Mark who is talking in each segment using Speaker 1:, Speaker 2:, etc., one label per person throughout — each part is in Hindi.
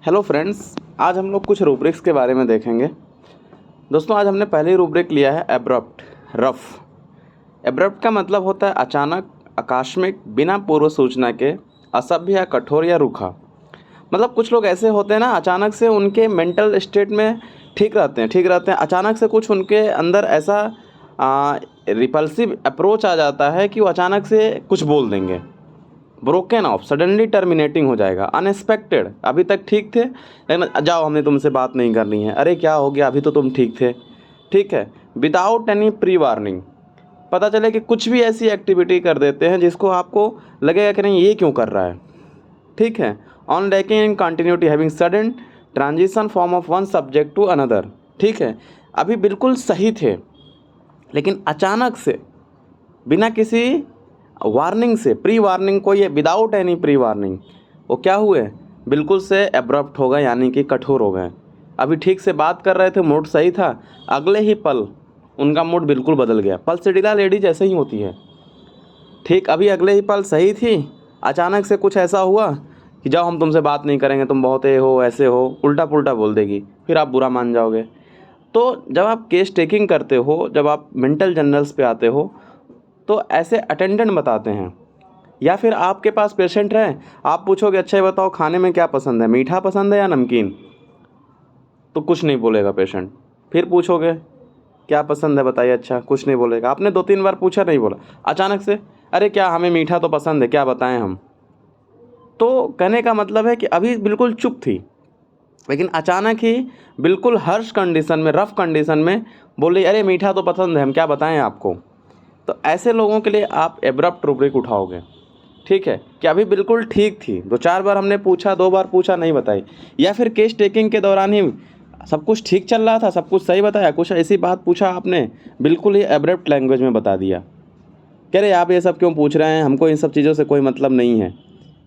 Speaker 1: हेलो फ्रेंड्स, आज हम लोग कुछ रूब्रिक्स के बारे में देखेंगे। दोस्तों, आज हमने पहले रूब्रिक लिया है एब्रप्ट, रफ। एब्रप्ट का मतलब होता है अचानक, आकस्मिक, बिना पूर्व सूचना के, असभ्य या कठोर या रूखा। मतलब कुछ लोग ऐसे होते हैं ना, अचानक से उनके मेंटल स्टेट में ठीक रहते हैं, अचानक से कुछ उनके अंदर ऐसा रिपल्सिव अप्रोच आ जाता है कि वो अचानक से कुछ बोल देंगे। ब्रोकन ऑफ, सडनली टर्मिनेटिंग हो जाएगा, अनएक्सपेक्टेड। अभी तक ठीक थे लेकिन जाओ, हमने तुमसे बात नहीं करनी है। अरे क्या हो गया, अभी तो तुम ठीक थे। ठीक है, विदाउट एनी प्री वार्निंग। पता चले कि कुछ भी ऐसी एक्टिविटी कर देते हैं जिसको आपको लगेगा कि नहीं, ये क्यों कर रहा है। ठीक है, on lacking in continuity, having sudden transition form of one subject to another. ठीक है, अभी बिल्कुल सही थे लेकिन अचानक से बिना किसी वार्निंग से, प्री वार्निंग को, ये विदाउट एनी प्री वार्निंग, वो क्या हुए, बिल्कुल से एब्रप्ट हो गए, यानी कि कठोर हो गए। अभी ठीक से बात कर रहे थे, मूड सही था, अगले ही पल उनका मूड बिल्कुल बदल गया। पल्सडीला लेडीज ऐसे ही होती है। ठीक, अभी अगले ही पल सही थी, अचानक से कुछ ऐसा हुआ कि जाओ, हम तुमसे बात नहीं करेंगे, तुम बहुत हो, ऐसे हो, उल्टा पुल्टा बोल देगी, फिर आप बुरा मान जाओगे। तो जब आप केस टेकिंग करते हो, जब आप मेंटल जर्नल्स पे आते हो, तो ऐसे अटेंडेंट बताते हैं, या फिर आपके पास पेशेंट रहे, आप पूछोगे अच्छा ये बताओ खाने में क्या पसंद है, मीठा पसंद है या नमकीन, तो कुछ नहीं बोलेगा पेशेंट। फिर पूछोगे क्या पसंद है बताइए, अच्छा, कुछ नहीं बोलेगा। आपने 2-3 बार पूछा, नहीं बोला, अचानक से अरे क्या, हमें मीठा तो पसंद है, क्या बताएं हम। तो कहने का मतलब है कि अभी बिल्कुल चुप थी, लेकिन अचानक ही बिल्कुल हर्ष कंडीशन में, रफ कंडीशन में बोले अरे मीठा तो पसंद है, हम क्या बताएं आपको। तो ऐसे लोगों के लिए आप एब्रप्ट रूब्रिक उठाओगे। ठीक है, कि अभी बिल्कुल ठीक थी, 2-4 बार हमने पूछा, 2 बार पूछा, नहीं बताई, या फिर केस टेकिंग के दौरान ही सब कुछ ठीक चल रहा था, सब कुछ सही बताया, कुछ ऐसी बात पूछा आपने, बिल्कुल ही एब्रप्ट लैंग्वेज में बता दिया, कह रहे आप ये सब क्यों पूछ रहे हैं, हमको इन सब चीज़ों से कोई मतलब नहीं है।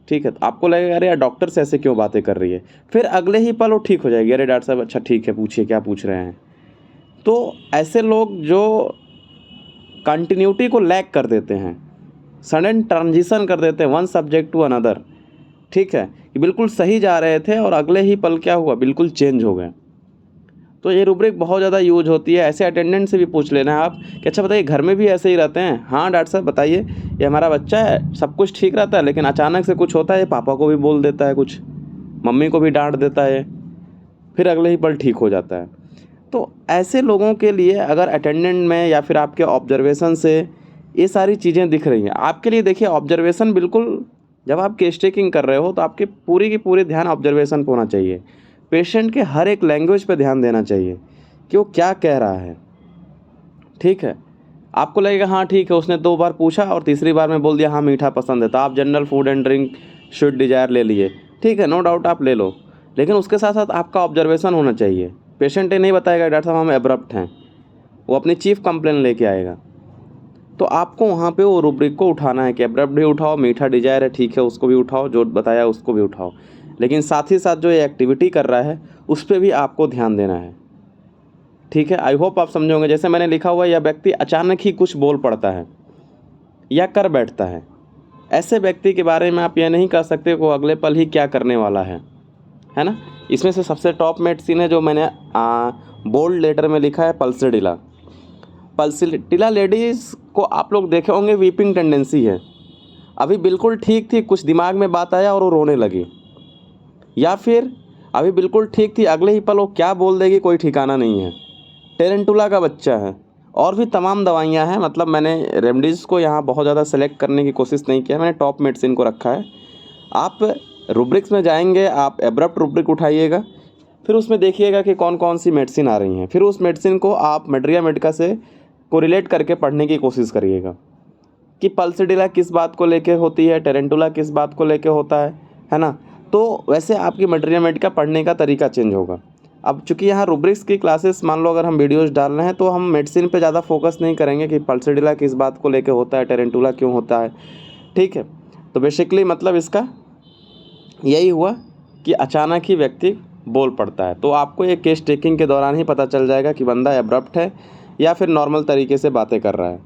Speaker 1: ठीक है, तो आपको लगेगा अरे यार डॉक्टर से ऐसे क्यों बातें कर रही है, फिर अगले ही पल वो ठीक हो जाएगी, अरे डॉक्टर साहब अच्छा ठीक है, पूछिए क्या पूछ रहे हैं। तो ऐसे लोग जो कंटिन्यूटी को लैक कर देते हैं, सडन ट्रांजिशन कर देते हैं वन सब्जेक्ट टू अनदर। ठीक है, कि बिल्कुल सही जा रहे थे और अगले ही पल क्या हुआ, बिल्कुल चेंज हो गए। तो ये रूब्रिक बहुत ज़्यादा यूज होती है। ऐसे अटेंडेंट से भी पूछ लेना है आप कि अच्छा बताइए घर में भी ऐसे ही रहते हैं। हाँ डॉक्टर साहब बताइए, ये हमारा बच्चा है, सब कुछ ठीक रहता है लेकिन अचानक से कुछ होता है, पापा को भी बोल देता है कुछ, मम्मी को भी डांट देता है, फिर अगले ही पल ठीक हो जाता है। तो ऐसे लोगों के लिए अगर अटेंडेंट में या फिर आपके ऑब्जर्वेशन से ये सारी चीज़ें दिख रही हैं आपके लिए, देखिए ऑब्जर्वेशन बिल्कुल, जब आप केस टेकिंग कर रहे हो तो आपके पूरी की पूरी ध्यान ऑब्जर्वेशन पे होना चाहिए। पेशेंट के हर एक लैंग्वेज पे ध्यान देना चाहिए कि वो क्या कह रहा है। ठीक है, आपको लगेगा हाँ ठीक है, उसने 2 बार पूछा और तीसरी बार में बोल दिया हाँ मीठा पसंद है, तो आप general food and drink sweet desire ले लिए। ठीक है, नो डाउट आप ले लो, लेकिन उसके साथ साथ आपका ऑब्जर्वेशन होना चाहिए। पेशेंट ये नहीं बताएगा डॉक्टर साहब हम एब्रप्ट हैं, वो अपनी चीफ कंप्लेन लेके आएगा। तो आपको वहाँ पे वो रूब्रिक को उठाना है कि एब्रप्ट भी उठाओ, मीठा डिजायर है ठीक है उसको भी उठाओ, जो बताया उसको भी उठाओ, लेकिन साथ ही साथ जो ये एक्टिविटी कर रहा है उस पर भी आपको ध्यान देना है। ठीक है, आई होप आप समझोगे। जैसे मैंने लिखा हुआ है, यह व्यक्ति अचानक ही कुछ बोल पड़ता है या कर बैठता है, ऐसे व्यक्ति के बारे में आप यह नहीं कह सकते वो अगले पल ही क्या करने वाला है ना। इसमें से सबसे टॉप मेडिसिन है जो मैंने बोल्ड लेटर में लिखा है, पल्सडीला। पल्सडीला लेडीज़ को आप लोग देखे होंगे वीपिंग टेंडेंसी है, अभी बिल्कुल ठीक थी, कुछ दिमाग में बात आया और वो रोने लगी, या फिर अभी बिल्कुल ठीक थी, अगले ही पल वो क्या बोल देगी कोई ठिकाना नहीं है। टेरेंटुला का बच्चा है, और भी तमाम दवाइयाँ हैं। मतलब मैंने रेमडीज़ को यहाँ बहुत ज़्यादा सेलेक्ट करने की कोशिश नहीं किया, मैंने टॉप मेडिसिन को रखा है। आप रूब्रिक्स में जाएंगे, आप एब्रप्ट रूब्रिक उठाइएगा, फिर उसमें देखिएगा कि कौन कौन सी मेडिसिन आ रही हैं, फिर उस मेडिसिन को आप मेड्रिया मेडिका से कोरिलेट करके पढ़ने की कोशिश करिएगा कि पल्सडीला किस बात को लेके होती है, टेरेंटुला किस बात को लेके होता है ना। तो वैसे आपकी मेड्रिया मेडिका पढ़ने का तरीका चेंज होगा। अब चूंकि यहाँ रूब्रिक्स की क्लासेस, मान लो अगर हम वीडियोस डाल रहे हैं तो हम मेडिसिन पे ज़्यादा फोकस नहीं करेंगे कि पल्सडीला किस बात को लेके होता है, टेरेंटुला क्यों होता है। ठीक है, तो बेसिकली मतलब इसका यही हुआ कि अचानक ही व्यक्ति बोल पड़ता है। तो आपको ये केस टेकिंग के दौरान ही पता चल जाएगा कि बंदा एब्रप्ट है या फिर नॉर्मल तरीके से बातें कर रहा है।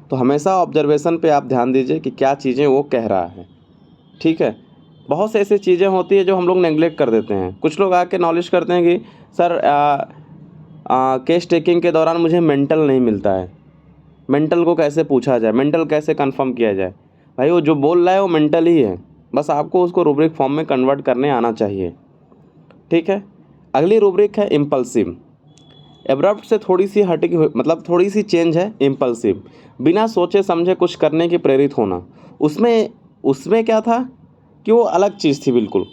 Speaker 1: तो हमेशा ऑब्जर्वेशन पे आप ध्यान दीजिए कि क्या चीज़ें वो कह रहा है। ठीक है, बहुत से ऐसी चीज़ें होती है जो हम लोग नेगलेक्ट कर देते हैं। कुछ लोग आके नॉलेज करते हैं कि सर केस टेकिंग के दौरान मुझे मेंटल नहीं मिलता है, मेंटल को कैसे पूछा जाए, मेंटल कैसे कंफर्म किया जाए। भाई वो जो बोल रहा है वो मेंटल ही है, बस आपको उसको रूब्रिक फॉर्म में कन्वर्ट करने आना चाहिए। ठीक है। अगली रूब्रिक है इम्पल्सिव। एब्रप्ट से थोड़ी सी हटकी मतलब थोड़ी सी चेंज है। इम्पल्सिव, बिना सोचे समझे कुछ करने की प्रेरित होना। उसमें क्या था कि वो अलग चीज़ थी, बिल्कुल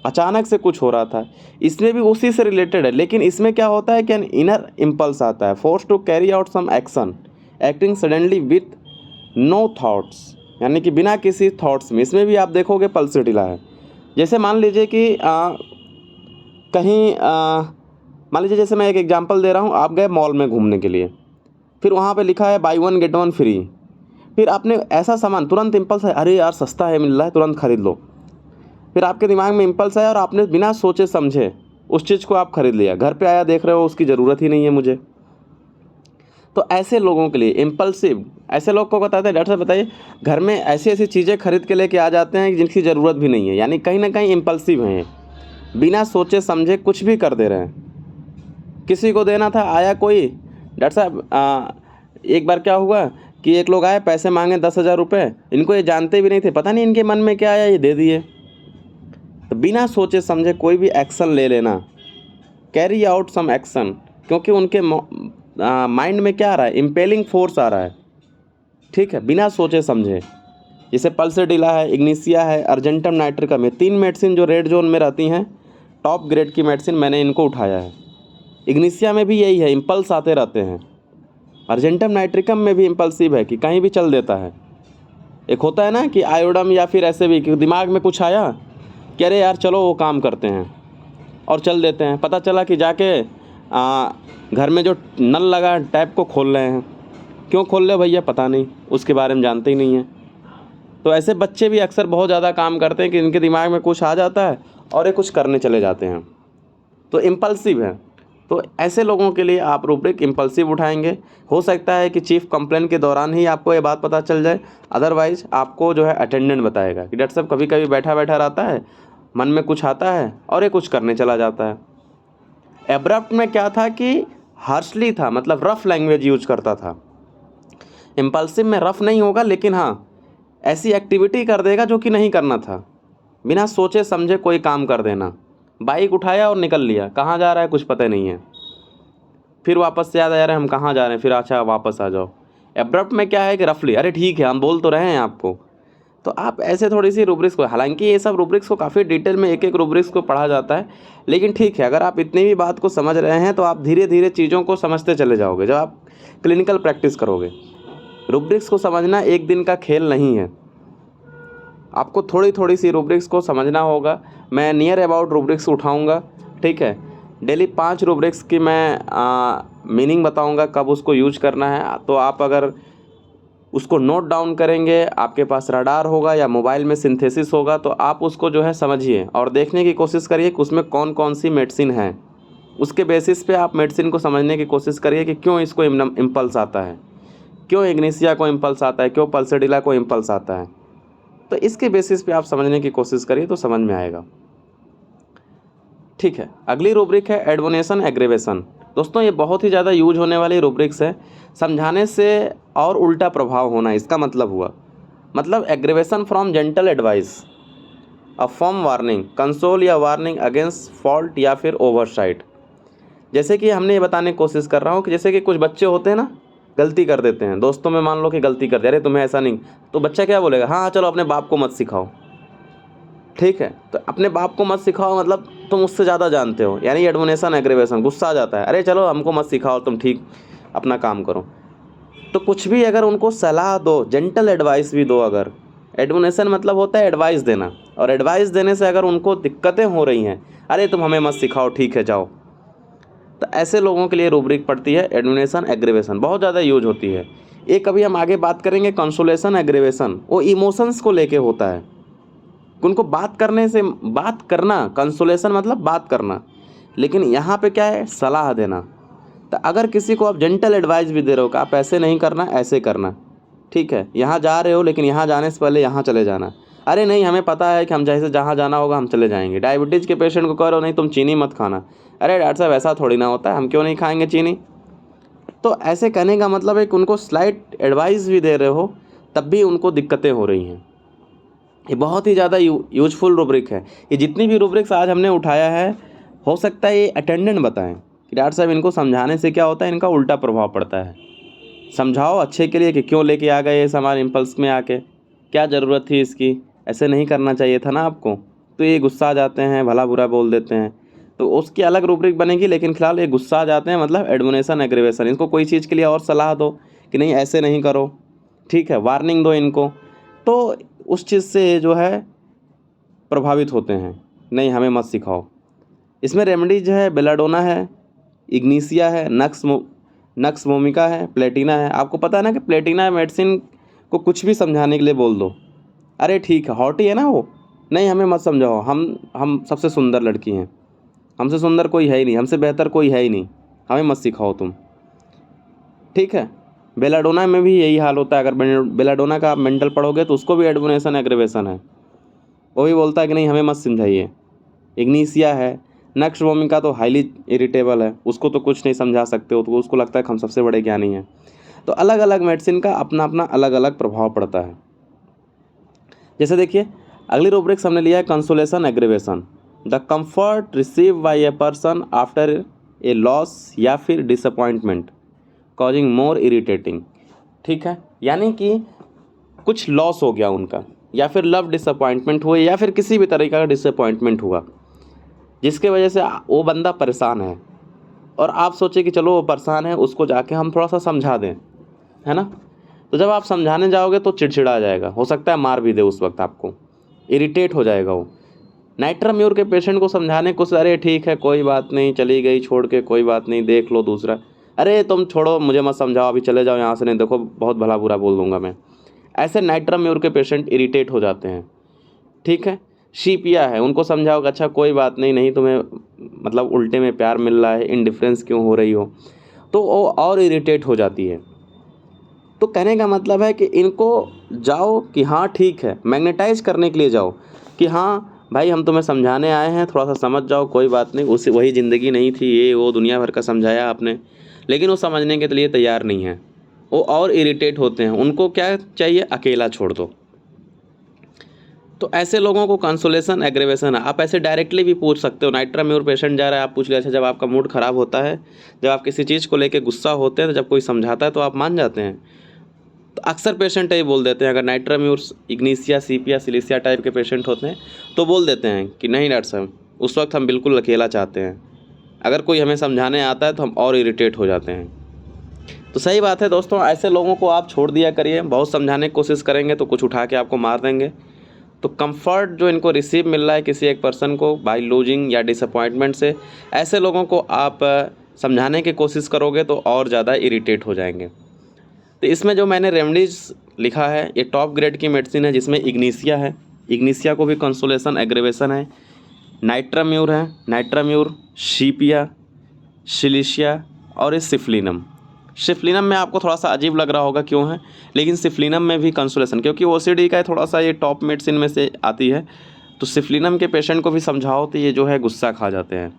Speaker 1: अचानक से कुछ हो रहा था। इसमें भी उसी से रिलेटेड है, लेकिन इसमें क्या होता है कि एन इनर इम्पल्स आता है, force to carry out some action, acting suddenly with no thoughts, यानी कि बिना किसी थॉट्स में। इसमें भी आप देखोगे पल्सिटिला है। जैसे मान लीजिए कि मान लीजिए जैसे मैं एक एग्जांपल दे रहा हूँ, आप गए मॉल में घूमने के लिए, फिर वहाँ पे लिखा है बाई 1 गेट 1 फ्री। फिर आपने ऐसा सामान, तुरंत इम्पल्स है, अरे यार सस्ता है, मिल रहा है, तुरंत खरीद लो। फिर आपके दिमाग में इम्पल्स आया और आपने बिना सोचे समझे उस चीज़ को आप खरीद लिया। घर पे आया देख रहे हो उसकी ज़रूरत ही नहीं है मुझे। तो ऐसे लोगों के लिए इम्पल्सिव, ऐसे लोग को बताते हैं डॉक्टर साहब बताइए, घर में ऐसी ऐसी चीज़ें खरीद के लेके आ जाते हैं जिनकी ज़रूरत भी नहीं है, यानी कहीं ना कहीं इम्पल्सिव हैं, बिना सोचे समझे कुछ भी कर दे रहे हैं। किसी को देना था, आया कोई, डॉक्टर साहब एक बार क्या हुआ कि एक लोग आए, पैसे मांगे 10,000 रुपये, इनको ये जानते भी नहीं थे, पता नहीं इनके मन में क्या आया, ये दे दिए। तो बिना सोचे समझे कोई भी एक्शन ले लेना, कैरी आउट सम एक्शन, क्योंकि उनके माइंड में क्या आ रहा है, इम्पेलिंग फोर्स आ रहा है। ठीक है, बिना सोचे समझे। जैसे पल्सिटिला है, इग्निसिया है, अर्जेंटम नाइट्रिकम, ये 3 मेडिसिन जो रेड जोन में रहती हैं, टॉप ग्रेड की मेडिसिन, मैंने इनको उठाया है। इग्निसिया में भी यही है, इम्पल्स आते रहते हैं। अर्जेंटम नाइट्रिकम में भी इम्पल्सिव है कि कहीं भी चल देता है। एक होता है ना कि आयोडम या फिर ऐसे भी कि दिमाग में कुछ आया कि अरे यार चलो वो काम करते हैं, और चल देते हैं। पता चला कि जाके घर में जो नल लगा टैप को खोल रहे हैं। क्यों खोल रहे भैया, पता नहीं, उसके बारे में जानते ही नहीं है। तो ऐसे बच्चे भी अक्सर बहुत ज़्यादा काम करते हैं कि इनके दिमाग में कुछ आ जाता है और ये कुछ करने चले जाते हैं, तो इम्पल्सिव है। तो ऐसे लोगों के लिए आप रूब्रिक इम्पल्सिव उठाएंगे। हो सकता है कि चीफ कंप्लेंट के दौरान ही आपको ये बात पता चल जाए, अदरवाइज आपको जो है अटेंडेंट बताएगा कि डॉक्टर साहब कभी कभी बैठा बैठा रहता है, मन में कुछ आता है और ये कुछ करने चला जाता है। एब्रप्ट में क्या था कि हार्शली था, मतलब रफ लैंग्वेज यूज करता था। इम्पल्सिव में रफ नहीं होगा, लेकिन हाँ ऐसी एक्टिविटी कर देगा जो कि नहीं करना था, बिना सोचे समझे कोई काम कर देना। बाइक उठाया और निकल लिया, कहाँ जा रहा है कुछ पता नहीं है, फिर वापस से याद आ रहा है हम कहाँ जा रहे हैं, फिर अच्छा वापस आ जाओ। एब्रप्ट में क्या है कि रफली, अरे ठीक है हम बोल तो रहे हैं आपको। तो आप ऐसे थोड़ी सी रूब्रिक्स को, हालांकि ये सब रूब्रिक्स को काफ़ी डिटेल में एक एक रूब्रिक्स को पढ़ा जाता है, लेकिन ठीक है अगर आप इतनी भी बात को समझ रहे हैं तो आप धीरे धीरे चीज़ों को समझते चले जाओगे जब आप क्लिनिकल प्रैक्टिस करोगे। रूब्रिक्स को समझना एक दिन का खेल नहीं है, आपको थोड़ी थोड़ी सी रूब्रिक्स को समझना होगा। मैं नियर अबाउट रूब्रिक्स उठाऊंगा, ठीक है। डेली 5 रूब्रिक्स की मैं मीनिंग बताऊंगा, कब उसको यूज करना है। तो आप अगर उसको नोट डाउन करेंगे, आपके पास रडार होगा या मोबाइल में सिंथेसिस होगा, तो आप उसको जो है समझिए और देखने की कोशिश करिए कि उसमें कौन कौन सी मेडिसिन है। उसके बेसिस पे आप मेडिसिन को समझने की कोशिश करिए कि क्यों इसको इम्पल्स आता है, क्यों इग्निसिया को इम्पल्स आता है, क्यों पल्सिटिला को इम्पल्स आता है। तो इसके बेसिस पे आप समझने की कोशिश करिए तो समझ में आएगा। ठीक है, अगली रूब्रिक है एडमोनेशन एग्रीवेशन। दोस्तों ये बहुत ही ज़्यादा यूज होने वाली रूब्रिक्स है। समझाने से और उल्टा प्रभाव होना, इसका मतलब हुआ, मतलब aggravation from gentle advice, a firm warning, console या वार्निंग अगेंस्ट फॉल्ट या फिर ओवरसाइट। जैसे कि हमने ये बताने की कोशिश कर रहा हूँ कि जैसे कि कुछ बच्चे होते हैं ना, गलती कर देते हैं, दोस्तों में मान लो कि गलती कर दे, अरे तुम्हें ऐसा नहीं, तो बच्चा क्या बोलेगा, हाँ चलो अपने बाप को मत सिखाओ। ठीक है, तो अपने बाप को मत सिखाओ मतलब तुम उससे ज़्यादा जानते हो, यानी एडमोनेशन एग्रीवेशन, गुस्सा आ जाता है, अरे चलो हमको मत सिखाओ, तुम ठीक अपना काम करो। तो कुछ भी अगर उनको सलाह दो, जेंटल एडवाइस भी दो, अगर एडमोनेशन मतलब होता है एडवाइस देना, और एडवाइस देने से अगर उनको दिक्कतें हो रही हैं, अरे तुम हमें मत सिखाओ, ठीक है जाओ, तो ऐसे लोगों के लिए रूब्रिक पड़ती है एडमोनेशन एग्रीवेशन, बहुत ज़्यादा यूज होती है। एक अभी हम आगे बात करेंगे कंसोलेशन एग्रीवेशन, वो इमोशंस को लेके होता है, उनको बात करने से, बात करना, कंसोलेशन मतलब बात करना, लेकिन यहाँ पे क्या है, सलाह देना। तो अगर किसी को आप जेंटल एडवाइस भी दे रहे हो कि आप ऐसे नहीं करना, ऐसे करना, ठीक है, यहाँ जा रहे हो लेकिन यहाँ जाने से पहले यहाँ चले जाना, अरे नहीं, हमें पता है कि हम जैसे जहाँ जाना होगा हम चले जाएंगे। डायबिटीज़ के पेशेंट को कह रहे हो नहीं तुम चीनी मत खाना, अरे डॉक्टर साहब ऐसा थोड़ी ना होता है, हम क्यों नहीं खाएंगे चीनी। तो ऐसे कहने का मतलब है कि उनको स्लाइट एडवाइस भी दे रहे हो तब भी उनको दिक्कतें हो रही हैं। ये बहुत ही ज़्यादा यूजफुल रूब्रिक है। ये जितनी भी रूब्रिक्स आज हमने उठाया है, हो सकता है ये अटेंडेंट बताएं कि डॉक्टर साहब इनको समझाने से क्या होता है, इनका उल्टा प्रभाव पड़ता है। समझाओ अच्छे के लिए कि क्यों लेके आ गए ये सामान इम्पल्स में आके, क्या ज़रूरत थी इसकी, ऐसे नहीं करना चाहिए था ना आपको। तो ये गुस्सा आ जाते हैं, भला बुरा बोल देते हैं, तो उसकी अलग रूब्रिक बनेगी। लेकिन फिलहाल ये गुस्सा आ जाते हैं, मतलब एडमोनेशन एग्रीवेशन। इनको कोई चीज़ के लिए और सलाह दो कि नहीं ऐसे नहीं करो, ठीक है, वार्निंग दो इनको, तो उस चीज़ से जो है प्रभावित होते हैं, नहीं हमें मत सिखाओ। इसमें रेमेडीज है, बेलाडोना है, इग्निसिया है, नक्स मोमिका है, प्लेटिना है। आपको पता है ना कि प्लेटिना मेडिसिन को कुछ भी समझाने के लिए बोल दो, अरे ठीक है, हॉटी है ना वो, नहीं हमें मत समझाओ, हम सबसे सुंदर लड़की हैं, हमसे सुंदर कोई है ही नहीं, हमसे बेहतर कोई है ही नहीं, हमें मत सिखाओ तुम, ठीक है। बेलाडोना में भी यही हाल होता है। अगर बेलाडोना का आप मेंटल पढ़ोगे तो उसको भी एडमोनेशन एग्रीवेशन है, वो भी बोलता है कि नहीं हमें मत समझाइए। इग्निसिया है, नक्श वोमिका तो हाईली इरिटेबल है, उसको तो कुछ नहीं समझा सकते हो, तो उसको लगता है कि हम सबसे बड़े ज्ञानी हैं। तो अलग अलग मेडिसिन का अपना अपना अलग अलग प्रभाव पड़ता है। जैसे देखिए अगली रूब्रिक्स हमने लिया है consolation aggravation, the comfort receive by a person after a loss या फिर डिसअपॉइंटमेंट कॉजिंग मोर इरिटेटिंग, ठीक है। यानी कि कुछ लॉस हो गया उनका, या फिर लव डिसअपॉइंटमेंट हुए, या फिर किसी भी तरीका का डिसअपॉइंटमेंट हुआ जिसके वजह से वो बंदा परेशान है, और आप सोचे कि चलो वो परेशान है, उसको जाके हम थोड़ा सा समझा दें, है ना। तो जब आप समझाने जाओगे तो चिड़चिड़ा जाएगा, हो सकता है मार भी दे उस वक्त, आपको इरिटेट हो जाएगा वो। नाइट्राम्यूर के पेशेंट को समझाने को, अरे ठीक है कोई बात नहीं, चली गई छोड़ के, कोई बात नहीं, देख लो दूसरा, अरे तुम छोड़ो मुझे मत समझाओ, अभी चले जाओ यहाँ से, नहीं देखो बहुत भला बुरा बोल दूंगा मैं। ऐसे नाइट्राम्यूर के पेशेंट इरिटेट हो जाते हैं, ठीक है। शीपिया है, उनको समझाओगे अच्छा कोई बात नहीं, नहीं तुम्हें मतलब उल्टे में प्यार मिल रहा है, इनडिफरेंस क्यों हो रही हो, तो वो और इरिटेट हो जाती है। तो कहने का मतलब है कि इनको जाओ कि हाँ ठीक है, मैग्नेटाइज करने के लिए जाओ कि हाँ भाई हम तुम्हें समझाने आए हैं, थोड़ा सा समझ जाओ, कोई बात नहीं, उसी वही ज़िंदगी नहीं थी, ये वो दुनिया भर का समझाया आपने, लेकिन वो समझने के लिए तैयार नहीं है, वो और इरिटेट होते हैं, उनको क्या चाहिए, अकेला छोड़ दो। तो ऐसे लोगों को कंसोलेशन एग्रीवेशन है। आप ऐसे डायरेक्टली भी पूछ सकते हो, नाइट्राम्यूर पेशेंट जा रहा है, आप पूछ लिया, अच्छा जब आपका मूड ख़राब होता है, जब आप किसी चीज़ को लेकर गुस्सा होते हैं, तो जब कोई समझाता है तो आप मान जाते हैं। तो अक्सर पेशेंट यही बोल देते हैं, अगर नाइट्राम्यूर, इग्निसिया, सीपिया, सिलिसिया टाइप के पेशेंट होते हैं तो बोल देते हैं कि नहीं डॉक्टर साहब उस वक्त हम बिल्कुल अकेला चाहते हैं, अगर कोई हमें समझाने आता है तो हम और इरिटेट हो जाते हैं। तो सही बात है दोस्तों, ऐसे लोगों को आप छोड़ दिया करिए, बहुत समझाने की कोशिश करेंगे तो कुछ उठा के आपको मार देंगे। तो कंफर्ट जो इनको रिसीव मिल रहा है किसी एक पर्सन को बाय लूजिंग या डिसअपॉइंटमेंट से, ऐसे लोगों को आप समझाने की कोशिश करोगे तो और ज़्यादा इरिटेट हो जाएंगे। तो इसमें जो मैंने रेमेडीज़ लिखा है ये टॉप ग्रेड की मेडिसिन है, जिसमें इग्निसिया है, इग्निसिया को भी कंसोलेशन एग्रीवेशन है, नाइट्राम्यूर है, नाइट्राम्यूर, शीपिया, सिलिशिया और इस सिफलिनम। सिफलिनम में आपको थोड़ा सा अजीब लग रहा होगा क्यों है, लेकिन सिफलिनम में भी कंसोलेशन, क्योंकि ओसीडी का थोड़ा सा ये टॉप मेडिसिन में से आती है, तो सिफलिनम के पेशेंट को भी समझाओ तो ये जो है गुस्सा खा जाते हैं।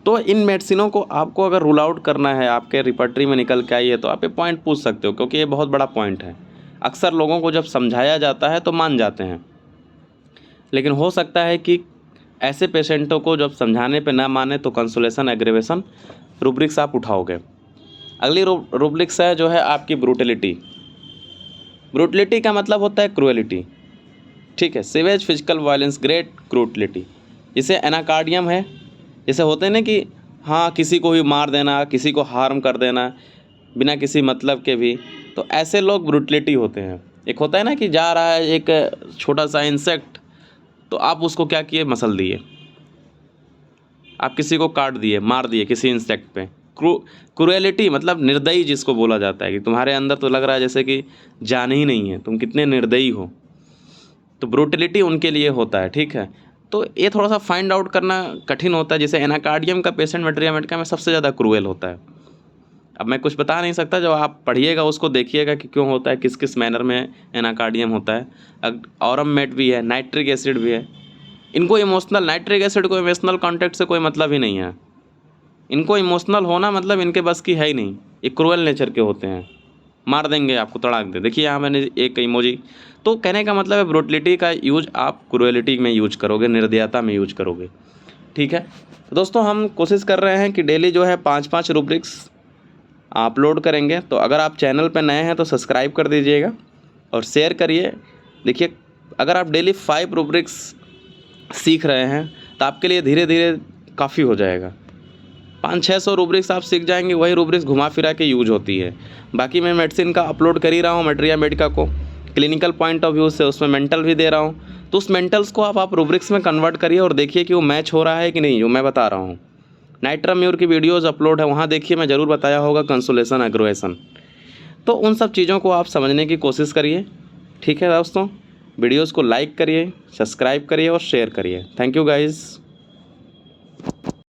Speaker 1: तो इन मेडिसिनों को आपको अगर रूल आउट करना है, आपके रिपर्टरी में निकल के आई है, तो आप ये पॉइंट पूछ सकते हो, क्योंकि ये बहुत बड़ा पॉइंट है। अक्सर लोगों को जब समझाया जाता है तो मान जाते हैं, लेकिन हो सकता है कि ऐसे पेशेंटों को जब समझाने पे ना माने तो कंसोलेशन एग्रीवेशन रूब्रिक्स आप उठाओगे। अगली रूब्रिक्स है जो है आपकी ब्रूटलिटी। ब्रूटलिटी का मतलब होता है क्रूएलिटी, ठीक है, सेवेज, फिजिकल वायलेंस, ग्रेट क्रूटलिटी। इसे एनाकार्डियम है, जैसे होते हैं ना कि हाँ किसी को भी मार देना, किसी को हार्म कर देना बिना किसी मतलब के भी, तो ऐसे लोग ब्रूटलिटी होते हैं। एक होता है ना कि जा रहा है एक छोटा सा इंसेक्ट, तो आप उसको क्या किए, मसल दिए, आप किसी को काट दिए, मार दिए किसी इंसेक्ट पे। क्रूएलिटी मतलब निर्दयी जिसको बोला जाता है, कि तुम्हारे अंदर तो लग रहा है जैसे कि जान ही नहीं है, तुम कितने निर्दयी हो। तो ब्रूटलिटी उनके लिए होता है, ठीक है। तो ये थोड़ा सा फाइंड आउट करना कठिन होता है, जैसे एनाकार्डियम का पेशेंट मेट्रियामेटिका में सबसे ज़्यादा क्रूएल होता है, अब मैं कुछ बता नहीं सकता, जब आप पढ़िएगा उसको देखिएगा कि क्यों होता है, किस किस मैनर में एनाकार्डियम होता है। ऑरम मेट भी है, नाइट्रिक एसिड भी है। इनको इमोशनल, नाइट्रिक एसिड को इमोशनल कॉन्टेक्ट से कोई मतलब ही नहीं है। इनको इमोशनल होना मतलब इनके बस की है ही नहीं, ये क्रूअल नेचर के होते हैं, मार देंगे आपको, तड़ाक दे। देखिए यहाँ मैंने एक इमोजी, तो कहने का मतलब है ब्रूटलिटी का यूज आप क्रूएलिटी में यूज करोगे, निर्दयता में यूज करोगे। ठीक है, तो दोस्तों हम कोशिश कर रहे हैं कि डेली जो है 5-5 रूब्रिक्स अपलोड करेंगे। तो अगर आप चैनल पर नए हैं तो सब्सक्राइब कर दीजिएगा और शेयर करिए। देखिए अगर आप डेली 5 रूब्रिक्स सीख रहे हैं तो आपके लिए धीरे धीरे काफ़ी हो जाएगा। 500-600 रूब्रिक्स आप सीख जाएंगे, वही रूब्रिक्स घुमा फिरा के यूज होती है। बाकी मैं मेडिसिन का अपलोड कर ही रहा हूँ, मटेरिया मेडिका को क्लिनिकल पॉइंट ऑफ व्यू से, उसमें मेंटल भी दे रहा हूँ। तो उस मेंटल्स को आप रूब्रिक्स में कन्वर्ट करिए और देखिए कि वो मैच हो रहा है कि नहीं, जो मैं बता रहा हूँ। नाइट्राम्यूर की वीडियोज़ अपलोड है, वहाँ देखिए, मैं ज़रूर बताया होगा कंसोलेशन एग्रोवेशन। तो उन सब चीज़ों को आप समझने की कोशिश करिए। ठीक है दोस्तों, वीडियोज़ को लाइक करिए, सब्सक्राइब करिए और शेयर करिए। Thank you guys.